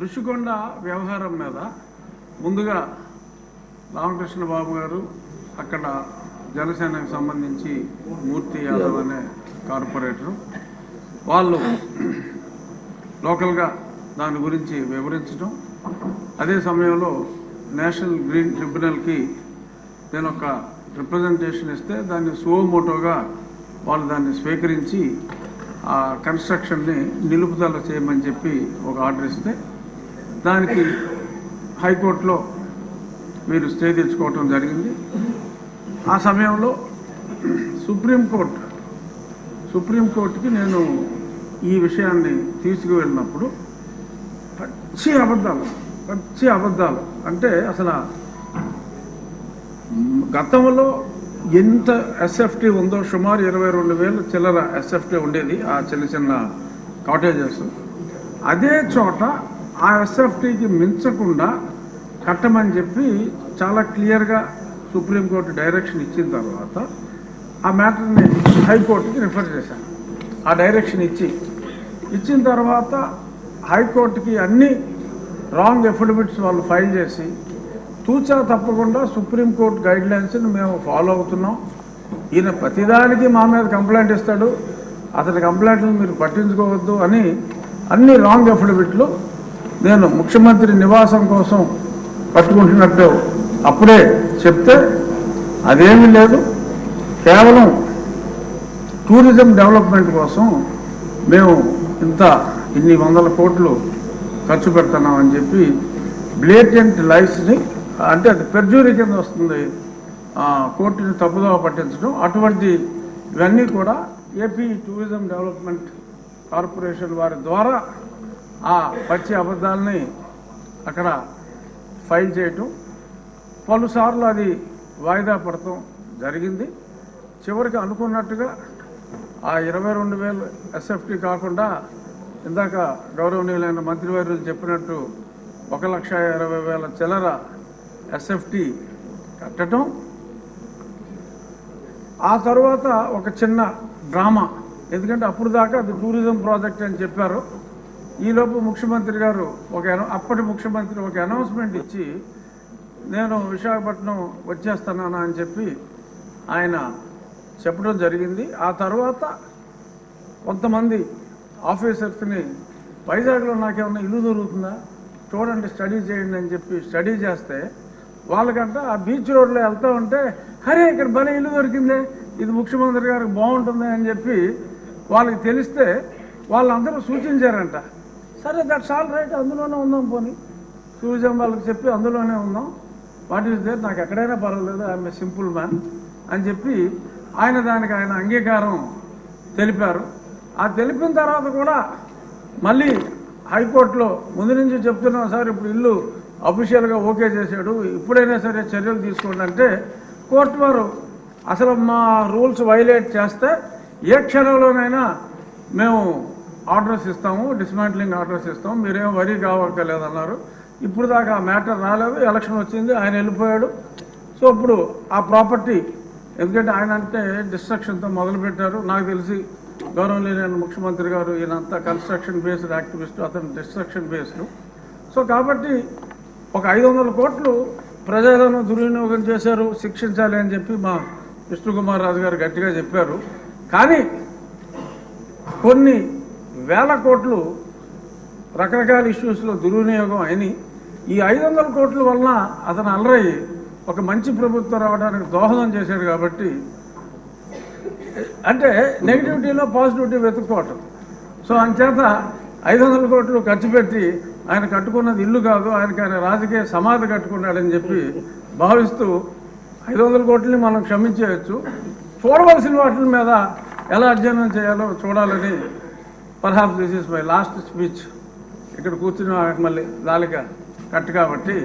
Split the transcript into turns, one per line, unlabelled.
ఋషికొండ వ్యవహారం మీద ముందుగా రామకృష్ణ బాబు గారు అక్కడ జనసేనకు సంబంధించి మూర్తి యాదవ్ అనే కార్పొరేటర్ వాళ్ళు లోకల్గా దాని గురించి వివరించడం, అదే సమయంలో నేషనల్ గ్రీన్ ట్రిబ్యునల్కి నేను ఒక రిప్రజెంటేషన్ ఇస్తే దాన్ని సువోమోటోగా వాళ్ళు దాన్ని స్వీకరించి ఆ కన్స్ట్రక్షన్ని నిలుపుదల చేయమని చెప్పి ఒక ఆర్డర్ ఇస్తే దానికి హైకోర్టులో మీరు స్టే తెచ్చుకోవటం జరిగింది. ఆ సమయంలో సుప్రీంకోర్టుకి నేను ఈ విషయాన్ని తీసుకువెళ్ళినప్పుడు పచ్చి అబద్ధాలు అంటే అసలు గతంలో ఎంత ఎస్ఎఫ్టీ ఉందో సుమారు 22,000 చిల్లర ఎస్ఎఫ్టీ ఉండేది ఆ చిన్న కాటేజెస్. అదే చోట ఆ ఎస్ఎఫ్టీకి మించకుండా కట్టమని చెప్పి చాలా క్లియర్గా సుప్రీంకోర్టు డైరెక్షన్ ఇచ్చిన తర్వాత ఆ మ్యాటర్ని హైకోర్టుకి రిఫర్ చేశాను. ఆ డైరెక్షన్ ఇచ్చిన తర్వాత హైకోర్టుకి అన్ని రాంగ్ ఎఫిడవిట్స్ వాళ్ళు ఫైల్ చేసి తూచా తప్పకుండా సుప్రీంకోర్టు గైడ్లైన్స్ని మేము ఫాలో అవుతున్నాం. ఈయన ప్రతిదానికి మా మీద కంప్లైంట్ ఇస్తాడు, అతని కంప్లైంట్లు మీరు పట్టించుకోవద్దు అని అన్ని రాంగ్ ఎఫిడవిట్లు నేను ముఖ్యమంత్రి నివాసం కోసం పట్టుకుంటున్నట్టు అప్పుడే చెప్తే అదేమీ లేదు, కేవలం టూరిజం డెవలప్మెంట్ కోసం మేము ఇన్ని వందల కోట్లు ఖర్చు పెడుతున్నామని చెప్పి బ్లేటెంట్ లైస్ని, అంటే అది పెర్జూరీ కింద వస్తుంది, కోర్టుని తప్పుదోవ పట్టించడం. అటువంటి ఇవన్నీ కూడా ఏపీ టూరిజం డెవలప్మెంట్ కార్పొరేషన్ వారి ద్వారా ఆ పచ్చి అబద్ధాలని అక్కడ ఫైల్ చేయటం, పలుసార్లు అది వాయిదా పడటం జరిగింది. చివరికి అనుకున్నట్టుగా ఆ 22,000 ఎస్ఎఫ్టీ కాకుండా ఇందాక గౌరవనీయులైన మంత్రివర్యులు చెప్పినట్టు 1,20,000 చిల్లర ఎస్ఎఫ్టీ కట్టడం. ఆ తర్వాత ఒక చిన్న డ్రామా, ఎందుకంటే అప్పుడు దాకా అది టూరిజం ప్రాజెక్ట్ అని చెప్పారు. ఈలోపు ముఖ్యమంత్రి గారు అప్పటి ముఖ్యమంత్రి ఒక అనౌన్స్మెంట్ ఇచ్చి నేను విశాఖపట్నం వచ్చేస్తున్నాను అని చెప్పి ఆయన చెప్పడం జరిగింది. ఆ తర్వాత కొంతమంది ఆఫీసర్స్ని వైజాగ్లో నాకేమన్నా ఇల్లు దొరుకుతుందా చూడండి, స్టడీ చేయండి అని చెప్పి స్టడీ చేస్తే వాళ్ళకంట ఆ బీచ్ రోడ్లో వెళ్తూ ఉంటే అరే ఇక్కడ భలే ఇల్లు దొరికిందే, ఇది ముఖ్యమంత్రి గారికి బాగుంటుంది అని చెప్పి వాళ్ళకి తెలిస్తే వాళ్ళందరూ సూచించారంట. సరే దట్స్ ఆల్ రైట్, అందులోనే ఉందాం, పోనీ టూరిజం వాళ్ళకి చెప్పి అందులోనే ఉందాం, వాట్ ఈస్ దేర్, నాకు ఎక్కడైనా పర్వాలేదు, ఐఎమ్ ఏ సింపుల్ మ్యాన్ అని చెప్పి దానికి ఆయన అంగీకారం తెలిపారు. ఆ తెలిపిన తర్వాత కూడా మళ్ళీ హైకోర్టులో ముందు నుంచి చెప్తున్నాం సార్, ఇప్పుడు ఇల్లు అఫీషియల్గా ఓకే చేశాడు, ఇప్పుడైనా సరే చర్యలు తీసుకోండి అంటే కోర్టు వారు అసలు మా రూల్స్ వైలేట్ చేస్తే ఏ క్షణంలోనైనా మేము ఆర్డర్స్ ఇస్తాము, డిస్మాంట్లింగ్ ఆర్డర్స్ ఇస్తాము, మీరేం వరీ కావక్కర్లేదన్నారు. ఇప్పుడు దాకా ఆ మ్యాటర్ రాలేదు, ఎలక్షన్ వచ్చింది, ఆయన వెళ్ళిపోయాడు. సో ఇప్పుడు ఆ ప్రాపర్టీ, ఎందుకంటే ఆయన అంటే డిస్ట్రక్షన్తో మొదలుపెట్టారు. నాకు తెలిసి గౌరవనీయులైన ముఖ్యమంత్రి గారు ఈయనంతా కన్స్ట్రక్షన్ బేస్డ్ యాక్టివిస్టు, అతను డిస్ట్రక్షన్ బేస్డ్. సో కాబట్టి ఒక 500 కోట్లు ప్రజలను దుర్వినియోగం చేశారు, శిక్షించాలి అని చెప్పి మా విష్ణుకుమార్ రాజు గారు గట్టిగా చెప్పారు. కానీ కొన్ని వేల కోట్లు రకరకాల ఇష్యూస్లో దుర్వినియోగం అయినాయి. ఈ 500 కోట్ల వలన అతను అలరయ్యి ఒక మంచి ప్రభుత్వం రావడానికి దోహదం చేశాడు. కాబట్టి అంటే నెగిటివిటీలో పాజిటివిటీ వెతుక్కోవటం. సో అంచేత 500 కోట్లు ఖర్చు పెట్టి ఆయన కట్టుకున్నది ఇల్లు కాదు, ఆయన రాజకీయ సమాధి కట్టుకున్నాడని చెప్పి భావిస్తూ 500 కోట్లని మనం క్షమించేయచ్చు, చూడవలసిన వాటి మీద ఎలా అధ్యయనం చేయాలో చూడాలని perhaps this is my last speech. ఇక్కడ కూర్చుని మళ్ళీ దాలిక కట్టు కాబట్టి